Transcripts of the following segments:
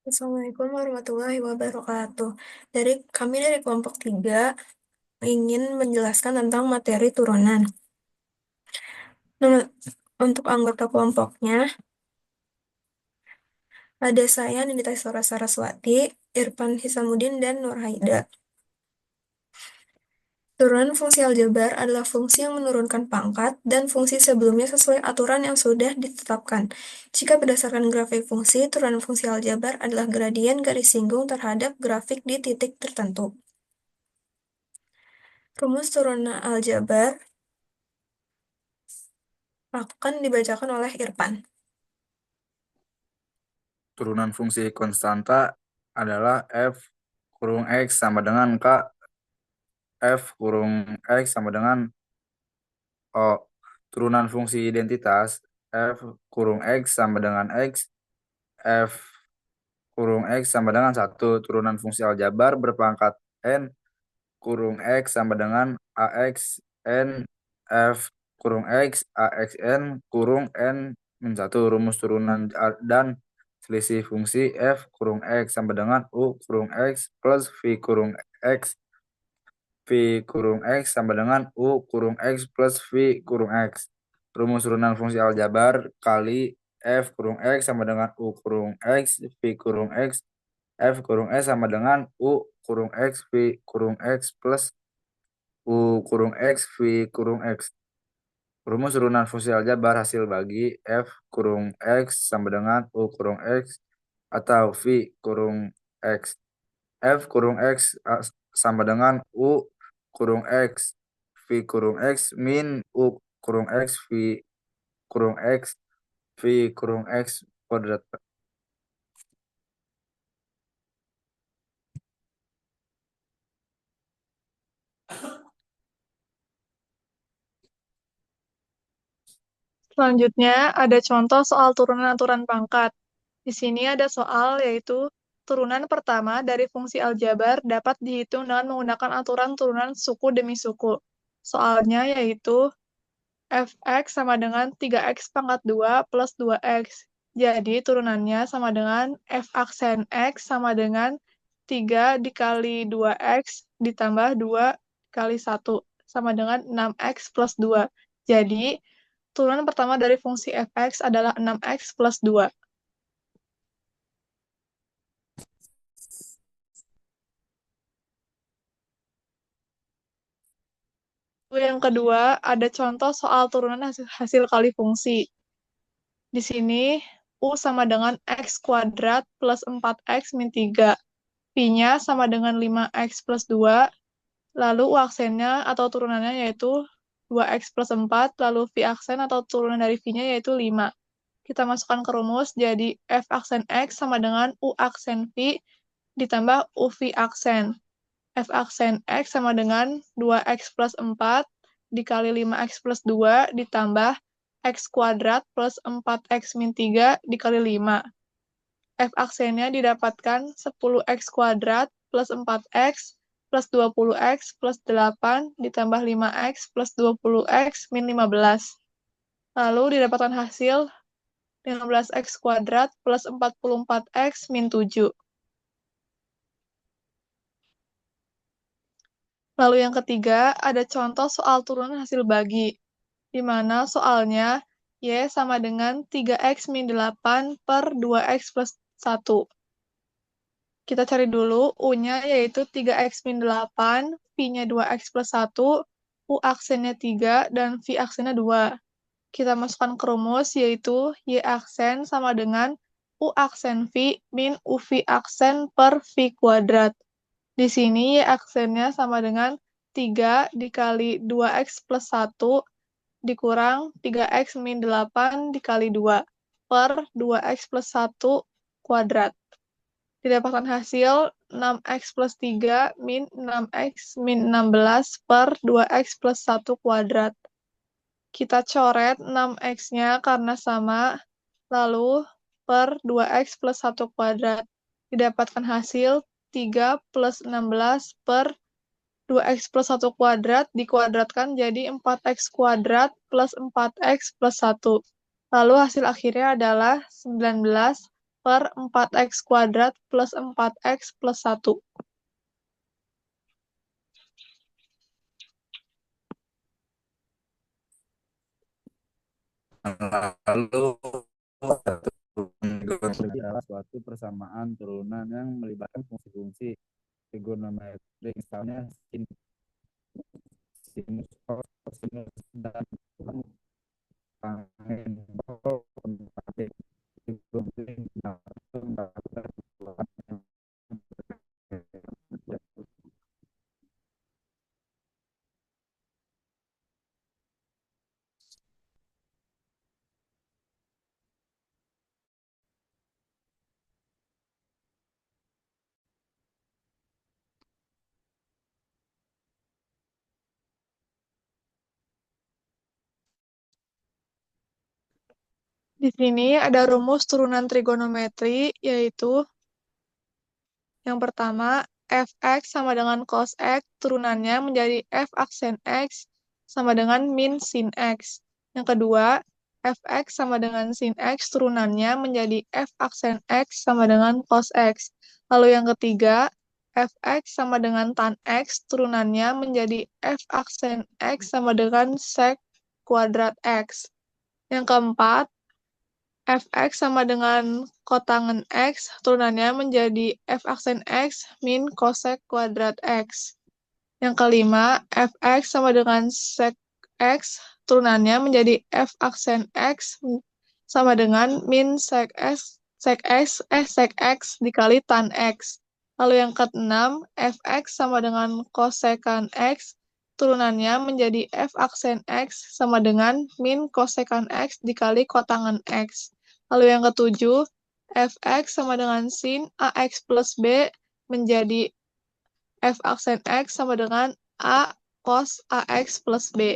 Assalamualaikum warahmatullahi wabarakatuh. Kami dari kelompok 3 ingin menjelaskan tentang materi turunan. Nah, untuk anggota kelompoknya, ada saya, Nindita Istora Saraswati, Irfan Hisamuddin, dan Nur Haida. Turunan fungsi aljabar adalah fungsi yang menurunkan pangkat dan fungsi sebelumnya sesuai aturan yang sudah ditetapkan. Jika berdasarkan grafik fungsi, turunan fungsi aljabar adalah gradien garis singgung terhadap grafik di titik tertentu. Rumus turunan aljabar akan dibacakan oleh Irfan. Turunan fungsi konstanta adalah f kurung x sama dengan k. F kurung x sama dengan O. Turunan fungsi identitas f kurung x sama dengan x. F kurung x sama dengan 1. Turunan fungsi aljabar berpangkat n kurung x sama dengan ax n. F kurung x ax n kurung n min 1. Rumus turunan dan selisih fungsi f kurung x sama dengan u kurung x plus v kurung x. V kurung x sama dengan u kurung x plus v kurung x. Rumus turunan fungsi aljabar kali f kurung x sama dengan u kurung x v kurung x. F kurung x sama dengan u kurung x v kurung x plus u kurung x v kurung x. Rumus turunan fungsi aljabar hasil bagi f kurung x sama dengan u kurung x atau v kurung x. F kurung x sama dengan u kurung x v kurung x min u kurung x v kurung x v kurung x kuadrat. Selanjutnya, ada contoh soal turunan aturan pangkat. Di sini ada soal yaitu turunan pertama dari fungsi aljabar dapat dihitung dengan menggunakan aturan turunan suku demi suku. Soalnya yaitu fx sama dengan 3x pangkat 2 plus 2x. Jadi turunannya sama dengan f aksen x sama dengan 3 dikali 2x ditambah 2 kali 1 sama dengan 6x plus 2. Jadi turunan pertama dari fungsi fx adalah 6x plus 2. Yang kedua, ada contoh soal turunan hasil kali fungsi. Di sini, U sama dengan X kuadrat plus 4X min 3. Pi-nya sama dengan 5X plus 2. Lalu U aksennya atau turunannya yaitu 2X plus 4. Lalu V aksen atau turunan dari V-nya yaitu 5. Kita masukkan ke rumus, jadi F aksen X sama dengan U aksen V ditambah U V aksen. F aksen X sama dengan 2X plus 4 dikali 5X plus 2 ditambah X kuadrat plus 4X min 3 dikali 5. F aksennya didapatkan 10X kuadrat plus 4X plus 20X plus 8 ditambah 5X plus 20X min 15. Lalu didapatkan hasil 15X kuadrat plus 44X min 7. Lalu yang ketiga, ada contoh soal turunan hasil bagi, di mana soalnya Y sama dengan 3X min 8 per 2X plus 1. Kita cari dulu U-nya yaitu 3X min 8, Pi-nya 2X plus 1, U aksennya 3, dan V aksennya 2. Kita masukkan ke rumus yaitu Y aksen sama dengan U aksen V min UV aksen per V kuadrat. Di sini Y aksennya sama dengan 3 dikali 2X plus 1 dikurang 3X min 8 dikali 2 per 2X plus 1 kuadrat. Didapatkan hasil 6X plus 3 min 6X min 16 per 2X plus 1 kuadrat. Kita coret 6X-nya karena sama, lalu per 2X plus 1 kuadrat. Didapatkan hasil 3 plus 16 per 2X plus 1 kuadrat dikuadratkan jadi 4X kuadrat plus 4X plus 1. Lalu hasil akhirnya adalah 19 per 4x kuadrat plus 4x plus 1. Lalu adalah suatu persamaan turunan yang melibatkan fungsi-fungsi trigonometrik, misalnya sin, sinus, kosinus, dan tangent kuadrat. Di sini ada rumus turunan trigonometri, yaitu yang pertama, fx sama dengan cos x, turunannya menjadi f aksen x sama dengan min sin x. Yang kedua, fx sama dengan sin x, turunannya menjadi f aksen x sama dengan cos x. Lalu yang ketiga, fx sama dengan tan x, turunannya menjadi f aksen x sama dengan sec kuadrat x. Yang keempat, fx sama dengan kotangen x, turunannya menjadi f aksen x min cosec kuadrat x. Yang kelima, fx sama dengan sec x, turunannya menjadi f aksen x sama dengan min sec x dikali tan x. Lalu yang keenam, fx sama dengan kosekan x, turunannya menjadi f aksen x sama dengan min kosekan x dikali kotangen x. Lalu yang ketujuh, fx sama dengan sin ax plus b menjadi f aksen x sama dengan a cos ax plus b.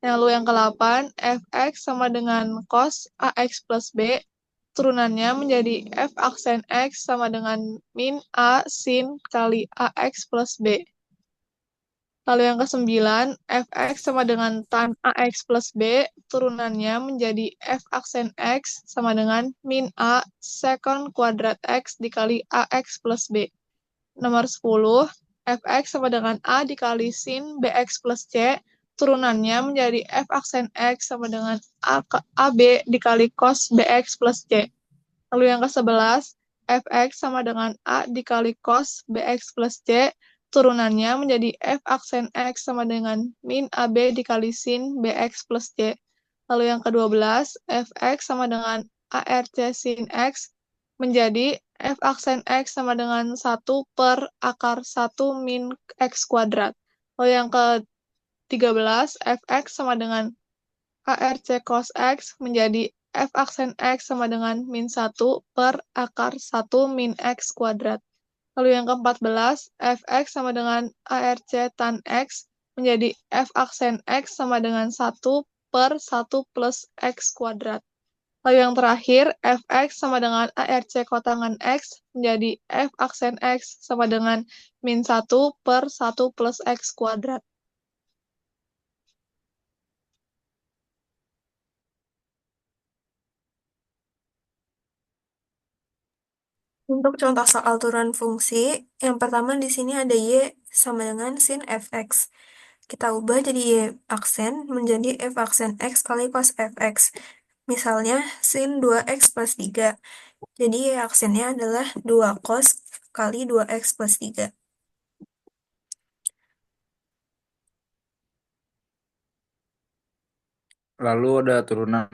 Lalu yang ke-8, fx sama dengan cos ax plus b, turunannya menjadi f aksen x sama dengan min a sin kali ax plus b. Lalu yang ke-9, fx sama dengan tan ax plus b, turunannya menjadi f aksen x sama dengan min a secant kuadrat x dikali ax plus b. Nomor 10, fx sama dengan a dikali sin bx plus c, turunannya menjadi f aksen x sama dengan ab dikali cos bx plus c. Lalu yang ke-11, fx sama dengan a dikali cos bx plus c, turunannya menjadi f aksen x sama dengan min ab dikali sin bx plus c. Lalu yang ke-12, fx sama dengan arc sin x menjadi f aksen x sama dengan 1 per akar 1 min x kuadrat. Lalu yang ke-13, fx sama dengan arc cos x menjadi f aksen x sama dengan min 1 per akar 1 min x kuadrat. Lalu yang ke-14, fx sama dengan arc tan x menjadi f aksen x sama dengan 1 per 1 plus x kuadrat. Lalu yang terakhir, fx sama dengan arc kotangen x menjadi f aksen x sama dengan min 1 per 1 plus x kuadrat. Untuk contoh soal turunan fungsi, yang pertama di sini ada y sama dengan sin fx. Kita ubah jadi y aksen menjadi f aksen x kali cos fx. Misalnya sin 2x plus 3. Jadi y aksennya adalah 2 cos kali 2x plus 3. Lalu ada turunan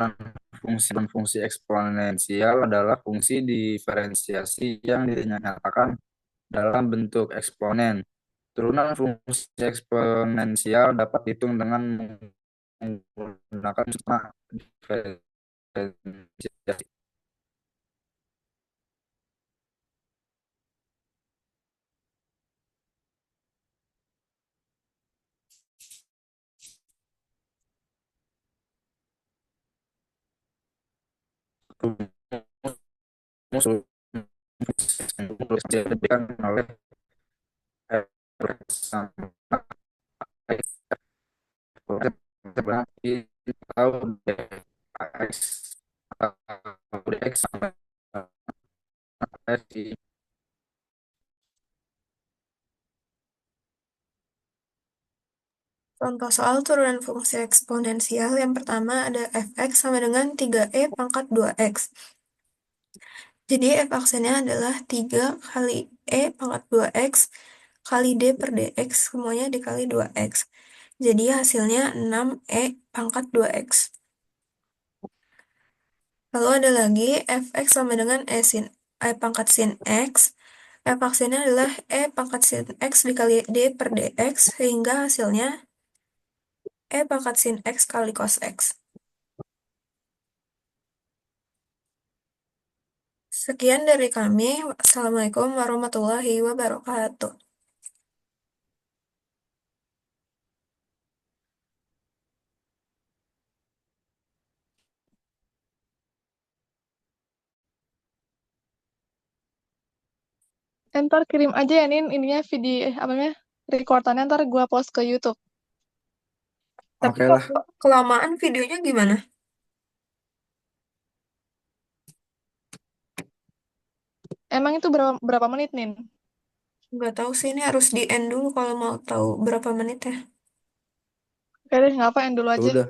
fungsi dan fungsi eksponensial adalah fungsi diferensiasi yang dinyatakan dalam bentuk eksponen. Turunan fungsi eksponensial dapat dihitung dengan menggunakan skema diferensiasi. Rumus fungsi diberikan oleh f sama x. Berarti tahu dx atau dx sama Versi. Contoh soal turunan fungsi eksponensial yang pertama ada f(x) sama dengan 3e pangkat 2x. Jadi f(x)-nya adalah 3 kali e pangkat 2x kali d per dx, semuanya dikali 2x. Jadi hasilnya 6e pangkat 2x. Lalu ada lagi f(x) sama dengan e pangkat sin x. F(x)-nya adalah e pangkat sin x dikali d per dx, sehingga hasilnya e pangkat sin x kali cos x. Sekian dari kami. Wassalamualaikum warahmatullahi wabarakatuh. Ntar kirim aja ya, Nin, ininya video, apa namanya, recordannya ntar gua post ke YouTube. Tapi Oke lah. kalau kelamaan videonya gimana? Emang itu berapa menit, Nin? Nggak tahu sih, ini harus di end dulu kalau mau tahu berapa menit ya. Oke deh, nggak apa, end dulu Ya aja. udah.